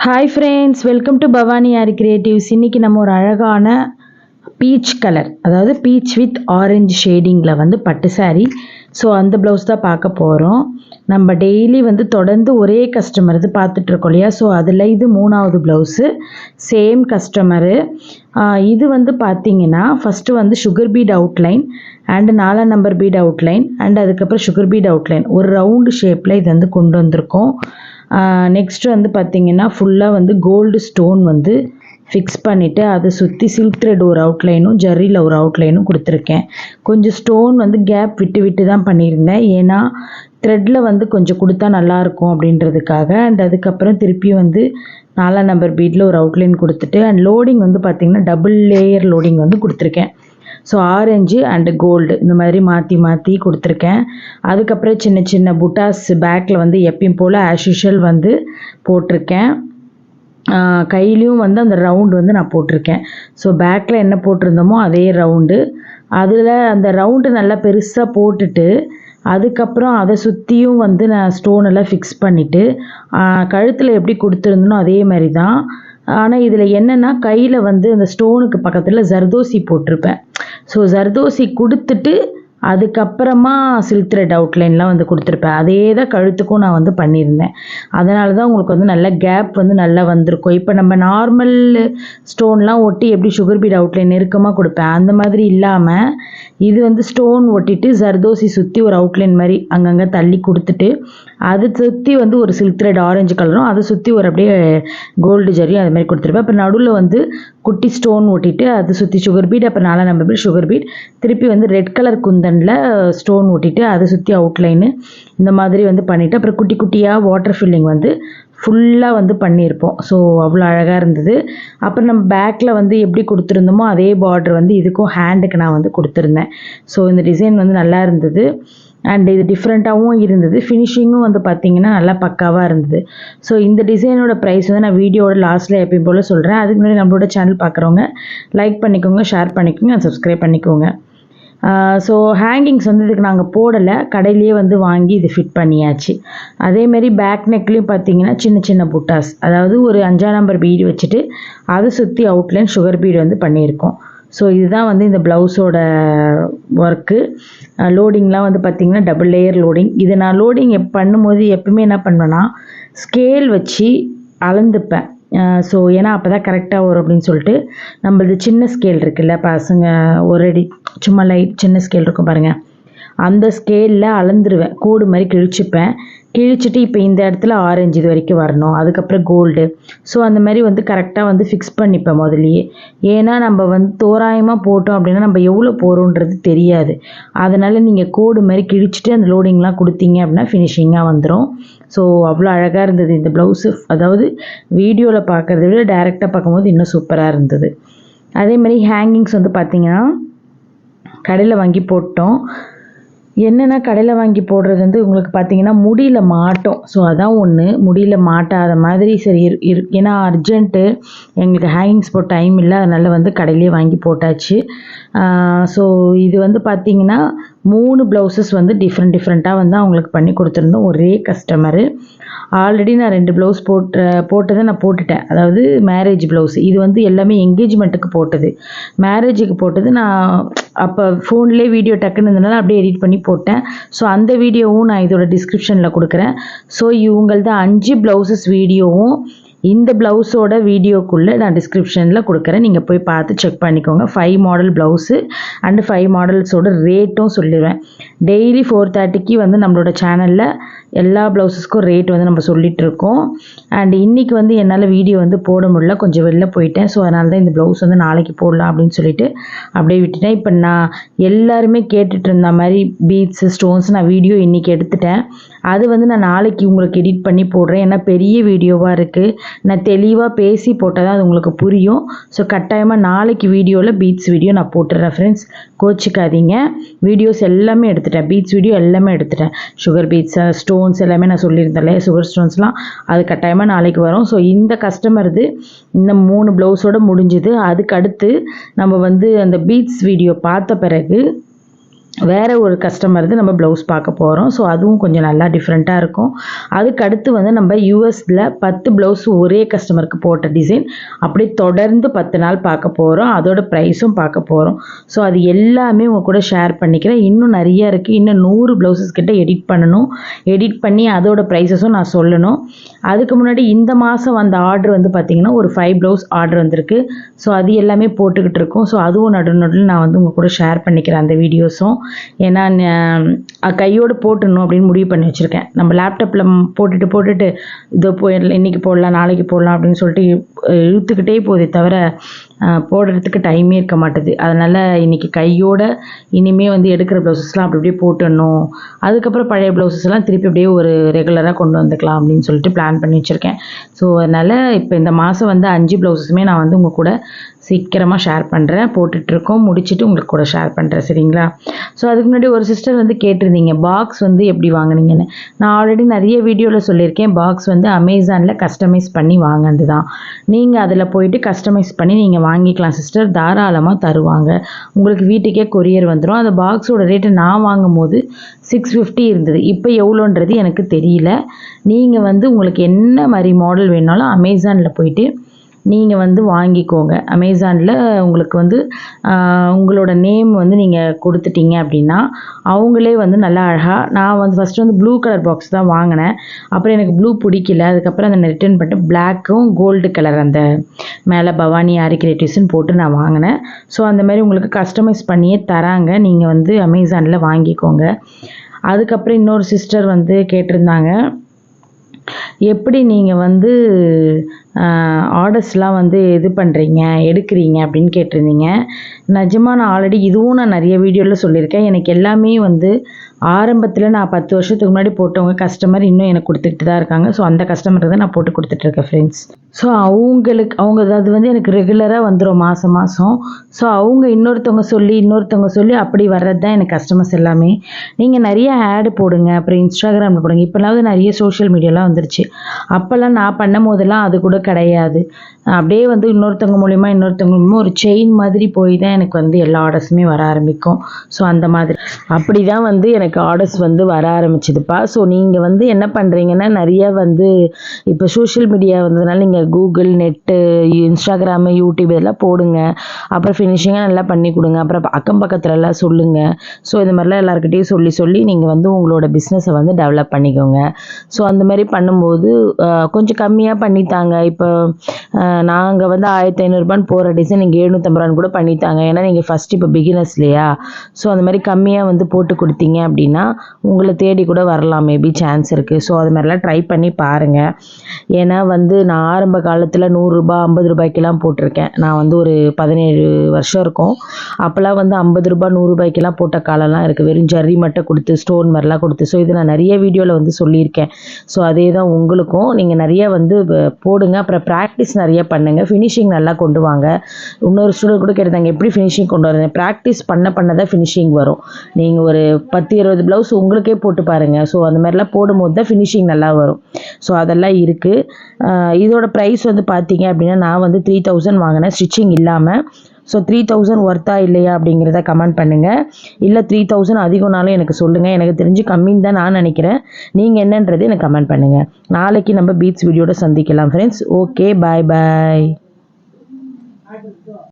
Hi friends, welcome to Bhavani aari creatives. இன்றைக்கி நம்ம ஒரு அழகான பீச் கலர், அதாவது பீச் வித் ஆரஞ்சு ஷேடிங்கில் வந்து பட்டு சாரீ. ஸோ அந்த ப்ளவுஸ் தான் பார்க்க போகிறோம். நம்ம டெய்லி வந்து தொடர்ந்து ஒரே கஸ்டமர் இது பார்த்துட்ருக்கோம் இல்லையா. ஸோ அதில் இது 3வது ப்ளவுஸு, சேம் கஸ்டமரு. இது வந்து பார்த்திங்கன்னா ஃபஸ்ட்டு வந்து sugar beat outline and 4 number beat outline and அதுக்கப்புறம் சுகர் பீட் அவுட்லைன் ஒரு ரவுண்டு ஷேப்பில் இது வந்து கொண்டு வந்திருக்கோம். நெக்ஸ்ட்டு வந்து பார்த்திங்கன்னா ஃபுல்லாக வந்து கோல்டு ஸ்டோன் வந்து ஃபிக்ஸ் பண்ணிவிட்டு அதை சுற்றி சில்க் த்ரெட் ஒரு அவுட்லைனும் ஜரியில் ஒரு அவுட்லைனும் கொடுத்துருக்கேன். கொஞ்சம் ஸ்டோன் வந்து கேப் விட்டு விட்டு தான் பண்ணியிருந்தேன், ஏன்னா த்ரெட்டில் வந்து கொஞ்சம் கொடுத்தா நல்லாயிருக்கும் அப்படின்றதுக்காக. அண்ட் அதுக்கப்புறம் திருப்பி வந்து 4 நம்பர் பீட்டில் ஒரு அவுட்லைன் கொடுத்துட்டு அண்ட் லோடிங் வந்து பார்த்திங்கன்னா டபுள் லேயர் லோடிங் வந்து கொடுத்துருக்கேன். ஸோ ஆரஞ்சு அண்டு கோல்டு இந்த மாதிரி மாற்றி மாற்றி கொடுத்துருக்கேன். அதுக்கப்புறம் சின்ன சின்ன புட்டாஸ் பேக்கில் வந்து எப்பயும் போல் ஆஸ் யூஷுவல் வந்து போட்டிருக்கேன். கையிலையும் வந்து அந்த ரவுண்டு வந்து நான் போட்டிருக்கேன். ஸோ பேக்கில் என்ன போட்டிருந்தோமோ அதே ரவுண்டு, அதில் அந்த ரவுண்டு நல்லா பெருசாக போட்டுட்டு அதுக்கப்புறம் அதை சுற்றியும் வந்து நான் ஸ்டோன் எல்லாம் ஃபிக்ஸ் பண்ணிவிட்டு கழுத்தில் எப்படி கொடுத்துருந்தனோ அதே மாதிரி தான். ஆனால் இதில் என்னென்னா கையில் வந்து அந்த ஸ்டோனுக்கு பக்கத்தில் ஜர்தோசி போட்டிருப்பேன். ஸோ ஜர்தோசி கொடுத்துட்டு அதுக்கப்புறமா சில்க் த்ரெட் அவுட்லைன்லாம் வந்து கொடுத்துருப்பேன். அதே தான் கழுத்துக்கும் நான் வந்து பண்ணியிருந்தேன். அதனால தான் உங்களுக்கு வந்து நல்ல கேப் வந்து நல்லா வந்திருக்கும். இப்போ நம்ம நார்மல் ஸ்டோன்லாம் ஒட்டி எப்படி சுகர் பீட் அவுட்லைன் நெருக்கமாக கொடுப்பேன், அந்த மாதிரி இல்லாமல் இது வந்து ஸ்டோன் ஒட்டிட்டு ஜர்தோசி சுற்றி ஒரு அவுட்லைன் மாதிரி அங்கங்கே தள்ளி கொடுத்துட்டு அதை சுற்றி வந்து ஒரு சில்க் த்ரெட் ஆரஞ்சு கலரும் அதை சுற்றி ஒரு அப்படியே கோல்டு ஜரியும் அது மாதிரி கொடுத்துருப்பேன். அப்புறம் நடுவில் வந்து குட்டி ஸ்டோன் ஒட்டிட்டு அதை சுற்றி சுகர் பீட், அப்புறம் 4 நம்பர் பீட் சுகர் பீட், திருப்பி வந்து ரெட் கலர் குந்தனில் ஸ்டோன் ஒட்டிட்டு அதை சுற்றி அவுட்லைனு இந்த மாதிரி வந்து பண்ணிவிட்டு அப்புறம் குட்டி குட்டியாக வாட்டர் ஃபில்லிங் வந்து ஃபுல்லாக வந்து பண்ணியிருப்போம். ஸோ அவ்வளோ அழகாக இருந்தது. அப்புறம் நம்ம பேக்கில் வந்து எப்படி கொடுத்துருந்தோமோ அதே பார்டர் வந்து இதுக்கும் ஹேண்டுக்கு நான் வந்து கொடுத்துருந்தேன். ஸோ இந்த டிசைன் வந்து நல்லா இருந்தது அண்ட் இது டிஃப்ரெண்ட்டாகவும் இருந்தது. ஃபினிஷிங்கும் வந்து பார்த்திங்கன்னா நல்லா பக்காவாக இருந்தது. ஸோ இந்த டிசைனோட ப்ரைஸ் வந்து நான் வீடியோட லாஸ்ட்டில் எப்பயும் போல் சொல்கிறேன். அதுக்கு முன்னாடி நம்மளோட சேனல் பார்க்குறவங்க லைக் பண்ணிக்கோங்க, ஷேர் பண்ணிக்கோங்க, சப்ஸ்கிரைப் பண்ணிக்கோங்க. ஸோ ஹேங்கிங்ஸ் வந்து இதுக்கு நாங்கள் போடலை, கடையிலேயே வந்து வாங்கி இது ஃபிட் பண்ணியாச்சு. அதேமாரி பேக் நெக்லேயும் பார்த்தீங்கன்னா சின்ன சின்ன புட்டாஸ், அதாவது ஒரு 5 நம்பர் பீடு வச்சுட்டு அதை சுற்றி அவுட்லைன் சுகர் பீடு வந்து பண்ணியிருக்கோம். ஸோ இதுதான் வந்து இந்த ப்ளவுஸோட ஒர்க்கு. லோடிங்லாம் வந்து பார்த்திங்கன்னா டபுள் லேயர் லோடிங். இதை நான் லோடிங் பண்ணும்போது எப்பவுமே என்ன பண்ணுவேன்னா ஸ்கேல் வச்சு அளந்துப்பேன். ஸோ ஏன்னா அப்போ தான் கரெக்டாக வரும் அப்படின்னு சொல்லிட்டு நம்மளது சின்ன ஸ்கேல் இருக்குல்ல, பசங்க ஒரு அடி சும்மா லைட் சின்ன ஸ்கேல் இருக்கும் பாருங்கள், அந்த ஸ்கேலில் அளந்துருவேன், கோடு மாதிரி கிழிச்சிட்டு இப்போ இந்த இடத்துல ஆரஞ்சு இது வரைக்கும் வரணும், அதுக்கப்புறம் கோல்டு. ஸோ அந்த மாதிரி வந்து கரெக்டாக வந்து ஃபிக்ஸ் பண்ணிப்பேன் முதலியே. ஏன்னா நம்ம வந்து தோராயமாக போட்டோம் அப்படின்னா நம்ம எவ்வளோ போகிறோன்றது தெரியாது. அதனால் நீங்கள் கோடு மாதிரி கிழிச்சிட்டு அந்த லோடிங்லாம் கொடுத்தீங்க அப்படின்னா ஃபினிஷிங்காக வந்துடும். ஸோ அவ்வளோ அழகாக இருந்தது இந்த ப்ளவுஸு. அதாவது வீடியோவில் பார்க்குறத விட டைரெக்டாக பார்க்கும்போது இன்னும் சூப்பராக இருந்தது. அதேமாதிரி ஹேங்கிங்ஸ் வந்து பார்த்திங்கன்னா கடையில் வாங்கி போட்டோம். என்னென்னா கடையில் வாங்கி போடுறது வந்து உங்களுக்கு பார்த்திங்கன்னா முடியில் மாட்டோம். ஸோ அதான் ஒன்று, முடியில் மாட்டாத மாதிரி சரி ஏன்னா அர்ஜென்ட்டு எங்களுக்கு ஹேங்கிங்ஸ் போட்ட டைம் இல்லை, அதனால் வந்து கடையிலே வாங்கி போட்டாச்சு. ஸோ இது வந்து பார்த்திங்கன்னா 3 ப்ளவுசஸ் வந்து டிஃப்ரெண்ட்டாக வந்து அவங்களுக்கு பண்ணி கொடுத்துருந்தோம் ஒரே கஸ்டமரு. ஆல்ரெடி நான் 2 ப்ளவுஸ் போட்டதை நான் போட்டுட்டேன். அதாவது மேரேஜ் ப்ளவுஸ், இது வந்து எல்லாமே என்கேஜ்மெண்ட்டுக்கு போட்டது. மேரேஜுக்கு போட்டது நான் அப்போ ஃபோன்லேயே வீடியோ டக்குன்னு இருந்தனால அப்படியே எடிட் பண்ணி போட்டேன். ஸோ அந்த வீடியோவும் நான் இதோட டிஸ்கிரிப்ஷனில் கொடுக்குறேன். ஸோ இவங்களது 5 ப்ளவுசஸ் வீடியோவும் இந்த ப்ளவுஸோட வீடியோக்குள்ளே நான் டிஸ்கிரிப்ஷனில் கொடுக்குறேன், நீங்கள் போய் பார்த்து செக் பண்ணிக்கோங்க. 5 மாடல் ப்ளவுஸு அண்டு 5 மாடல்ஸோட ரேட்டும் சொல்லிடுவேன். டெய்லி 4:30க்கு வந்து நம்மளோட சேனலில் எல்லா ப்ளவுஸஸ்க்கும் ரேட் வந்து நம்ம சொல்லிகிட்ருக்கோம். அண்ட் இன்றைக்கி வந்து என்னால் வீடியோ வந்து போட முடியல, கொஞ்சம் வெளில போயிட்டேன். ஸோ அதனால தான் இந்த ப்ளவுஸ் வந்து நாளைக்கு போடலாம் அப்படின்னு சொல்லிட்டு அப்படியே விட்டுட்டேன். இப்போ நான் எல்லாருமே கேட்டுட்டு இருந்த மாதிரி பீட்ஸு ஸ்டோன்ஸ் நான் வீடியோ இன்றைக்கி எடுத்துட்டேன். அது வந்து நான் நாளைக்கு உங்களுக்கு எடிட் பண்ணி போடுறேன். ஏன்னா பெரிய வீடியோவாக இருக்குது, நான் தெளிவாக பேசி போட்டால் தான் அது உங்களுக்கு புரியும். ஸோ கட்டாயமாக நாளைக்கு வீடியோவில் பீட்ஸ் வீடியோ நான் போட்டுடுறேன் ஃப்ரெண்ட்ஸ், கோச்சிக்காதீங்க. வீடியோஸ் எல்லாமே எடுத்துட்டேன், பீட்ஸ் வீடியோ எல்லாமே எடுத்துட்டேன். சுகர் பீட்ஸ் ஸ்டோன்ஸ் எல்லாமே நான் சொல்லியிருந்தேன், சுகர் ஸ்டோன்ஸ்லாம் அது கட்டாயமாக நாளைக்கு வரும். ஸோ இந்த கஸ்டமருது இந்த 3 ப்ளவுஸோடு முடிஞ்சுது. அதுக்கு அடுத்து நம்ம வந்து அந்த பீட்ஸ் வீடியோ பார்த்த பிறகு வேறு ஒரு கஸ்டமருக்கு நம்ம ப்ளவுஸ் பார்க்க போகிறோம். ஸோ அதுவும் கொஞ்சம் நல்லா டிஃப்ரெண்ட்டாக இருக்கும். அதுக்கு அடுத்து வந்து நம்ம யூஎஸில் 10 ப்ளவுஸ் ஒரே கஸ்டமருக்கு போட்ட டிசைன் அப்படியே தொடர்ந்து 10 நாள் பார்க்க போகிறோம். அதோட ப்ரைஸும் பார்க்க போகிறோம். ஸோ அது எல்லாமே உங்கள் கூட ஷேர் பண்ணிக்கிறேன். இன்னும் நிறைய இருக்குது. இன்னும் 100 ப்ளவுசஸ் கிட்ட எடிட் பண்ணணும். எடிட் பண்ணி அதோட ப்ரைஸஸும் நான் சொல்லணும். அதுக்கு முன்னாடி இந்த மாதம் வந்த ஆர்டர் வந்து பார்த்திங்கன்னா ஒரு 5 ப்ளவுஸ் ஆர்டர் வந்திருக்கு. ஸோ அது எல்லாமே போட்டுக்கிட்டு இருக்கோம். ஸோ அதுவும் நடுவில் நான் வந்து உங்கள் கூட ஷேர் பண்ணிக்கிறேன் அந்த வீடியோஸும். ஏன்னா கையோடு போட்டுடணும் அப்படின்னு முடிவு பண்ணி வச்சுருக்கேன். நம்ம லேப்டாப்பில் போட்டுட்டு இதோ இன்றைக்கி போடலாம் நாளைக்கு போடலாம் அப்படின்னு சொல்லிட்டு இழுத்துக்கிட்டே போதே தவிர போடுறதுக்கு டைமே இருக்க மாட்டுது. அதனால் இன்றைக்கி கையோடு இனிமேல் வந்து எடுக்கிற ப்ளவுசஸ்லாம் அப்படி அப்படியே போட்டுடணும். அதுக்கப்புறம் பழைய ப்ளவுசஸ்லாம் திருப்பி அப்படியே ஒரு ரெகுலராக கொண்டு வந்துக்கலாம் அப்படின்னு சொல்லிட்டு பிளான் பண்ணி வச்சுருக்கேன். ஸோ அதனால் இப்போ இந்த மாதம் வந்து 5 ப்ளவுஸஸுமே நான் வந்து உங்கள் கூட சீக்கிரமாக ஷேர் பண்ணுறேன். போட்டுட்ருக்கோம், முடிச்சுட்டு உங்களுக்கு கூட ஷேர் பண்ணுறேன். சரிங்களா? ஸோ அதுக்கு முன்னாடி ஒரு சிஸ்டர் வந்து கேட்டிருந்தீங்க பாக்ஸ் வந்து எப்படி வாங்கினீங்கன்னு. நான் ஆல்ரெடி நிறைய வீடியோவில் சொல்லியிருக்கேன். பாக்ஸ் வந்து அமேசானில் கஸ்டமைஸ் பண்ணி வாங்கினது தான். நீங்கள் அதில் போயிட்டு கஸ்டமைஸ் பண்ணி நீங்கள் வாங்கிக்கலாம் சிஸ்டர். தாராளமாக தருவாங்க. உங்களுக்கு வீட்டுக்கே கொரியர் வந்துடும். அந்த பாக்ஸோட ரேட்டு நான் வாங்கும் போது 650 இருந்தது. இப்போ எவ்வளோன்றது எனக்கு தெரியல. நீங்கள் வந்து உங்களுக்கு என்ன மாதிரி மாடல் வேணாலும் அமேசானில் போயிட்டு நீங்கள் வந்து வாங்கிக்கோங்க. அமேசானில் உங்களுக்கு வந்து உங்களோட நேம் வந்து நீங்கள் கொடுத்துட்டீங்க அப்படின்னா அவங்களே வந்து நல்லா அழகாக நான் வந்து ஃபஸ்ட்டு வந்து ப்ளூ கலர் பாக்ஸ் தான் வாங்கினேன். அப்புறம் எனக்கு ப்ளூ பிடிக்கல. அதுக்கப்புறம் அதை ரிட்டர்ன் பண்ணிட்டு பிளாக்கும் கோல்டு கலர் அந்த மேலே பவானி ஆரி கிரியேட்டிவ்ஸ்னு போட்டு நான் வாங்கினேன். ஸோ அந்த மாதிரி உங்களுக்கு கஸ்டமைஸ் பண்ணியே தராங்க. நீங்கள் வந்து அமேசானில் வாங்கிக்கோங்க. அதுக்கப்புறம் இன்னொரு சிஸ்டர் வந்து கேட்டிருந்தாங்க, எப்படி நீங்கள் வந்து ஆர்டர்ஸ்லாம் வந்து இது பண்ணுறீங்க எடுக்கிறீங்க அப்படின்னு கேட்டிருந்தீங்க. நிஜமாக நான் ஆல்ரெடி இதுவும் நான் நிறைய வீடியோவில் சொல்லியிருக்கேன். எனக்கு எல்லாமே வந்து ஆரம்பத்தில் நான் 10 வருஷத்துக்கு முன்னாடி போட்டவங்க கஸ்டமர் இன்னும் எனக்கு கொடுத்துட்டு தான் இருக்காங்க. ஸோ அந்த கஸ்டமருக்கு தான் நான் போட்டு கொடுத்துட்ருக்கேன் ஃப்ரெண்ட்ஸ். ஸோ அவங்க அது வந்து எனக்கு ரெகுலராக வந்துடும் மாதம். ஸோ அவங்க இன்னொருத்தவங்க சொல்லி அப்படி வர்றது தான் எனக்கு கஸ்டமர்ஸ் எல்லாமே. நீங்கள் நிறைய ஆடு போடுங்க, அப்புறம் இன்ஸ்டாகிராமில் போடுங்க. இப்போலாவது நிறைய சோஷியல் மீடியாலாம் வந்துருச்சு. அப்போல்லாம் நான் பண்ணும் போதெல்லாம் அது கூட கிடையாது. அப்படியே வந்து இன்னொருத்தவங்க மூலிமா ஒரு செயின் மாதிரி போய் தான் எனக்கு வந்து எல்லா ஆர்டர்ஸுமே வர ஆரம்பிக்கும். ஸோ அந்த மாதிரி அப்படி தான் வந்து எனக்கு ஆர்டர்ஸ் வந்து வர ஆரம்பிச்சுதுப்பா. ஸோ நீங்கள் வந்து என்ன பண்ணுறீங்கன்னா நிறையா வந்து இப்போ சோஷியல் மீடியா வந்ததுனால நீங்கள் கூகுள், நெட்டு, இன்ஸ்டாகிராமு, யூடியூப் இதெல்லாம் போடுங்க. அப்புறம் ஃபினிஷிங்காக நல்லா பண்ணி கொடுங்க. அப்புறம் அக்கம் பக்கத்துலலாம் சொல்லுங்கள். ஸோ இந்த மாதிரிலாம் எல்லாருக்கிட்டையும் சொல்லி நீங்கள் வந்து உங்களோட பிஸ்னஸை வந்து டெவலப் பண்ணிக்கோங்க. ஸோ அந்த மாதிரி பண்ணும்போது கொஞ்சம் கம்மியாக பண்ணித்தாங்க. இப்போ நாங்கள் வந்து 1500 போகிற டிசைன் நீங்கள் 750 கூட பண்ணித்தாங்க. ஏன்னா நீங்கள் ஃபஸ்ட்டு இப்போ பிகினர்ஸ் இல்லையா? ஸோ அந்த மாதிரி கம்மியாக வந்து போட்டு கொடுத்தீங்க அப்படின்னா உங்களை தேடி கூட வரலாம், மேபி சான்ஸ் இருக்குது. ஸோ அது மாதிரிலாம் ட்ரை பண்ணி பாருங்கள். ஏன்னா வந்து நான் ஆரம்ப காலத்தில் 100 ரூபா 50 ரூபாய்க்கெல்லாம் போட்டிருக்கேன். நான் வந்து ஒரு 17 வருஷம் இருக்கும். அப்போல்லாம் வந்து 50 ரூபா 100 ரூபாய்க்கெல்லாம் போட்ட காலம்லாம் இருக்குது. வெறும் ஜரி மட்டும் கொடுத்து ஸ்டோன் மாதிரிலாம் கொடுத்து. ஸோ இது நான் நிறைய வீடியோவில் வந்து சொல்லியிருக்கேன். ஸோ அதே தான் உங்களுக்கும். நீங்கள் நிறைய வந்து போடுங்க. அப்புறம் ப்ராக்டிஸ் நிறைய பண்ணுங்கள். ஃபினிஷிங் நல்லா கொண்டு வாங்க. இன்னொரு ஸ்டூடெண்ட் கூட கேட்டாங்க எப்படி ஃபினிஷிங் கொண்டு வரேன். ப்ராக்டிஸ் பண்ண தான் ஃபினிஷிங் வரும். நீங்கள் ஒரு 10-20 ப்ளவுஸ் உங்களுக்கே போட்டு பாருங்கள். ஸோ அந்த மாதிரிலாம் போடும்போது தான் ஃபினிஷிங் நல்லா வரும். ஸோ அதெல்லாம் இருக்குது. இதோட ப்ரைஸ் வந்து பார்த்தீங்க அப்படின்னா நான் வந்து 3000 வாங்கினேன் ஸ்டிச்சிங் இல்லாமல். ஸோ 3000 ஒர்த்தா இல்லையா அப்படிங்கிறத கமெண்ட் பண்ணுங்கள். இல்லை 3000 அதிகம்னாலும் எனக்கு சொல்லுங்கள். எனக்கு தெரிஞ்சு கம்மின்னு தான் நான் நினைக்கிறேன். நீங்கள் என்னன்றது எனக்கு கமெண்ட் பண்ணுங்கள். நாளைக்கு நம்ம பீட்ஸ் வீடியோட சந்திக்கலாம் ஃப்ரெண்ட்ஸ். ஓகே, பாய் பாய்.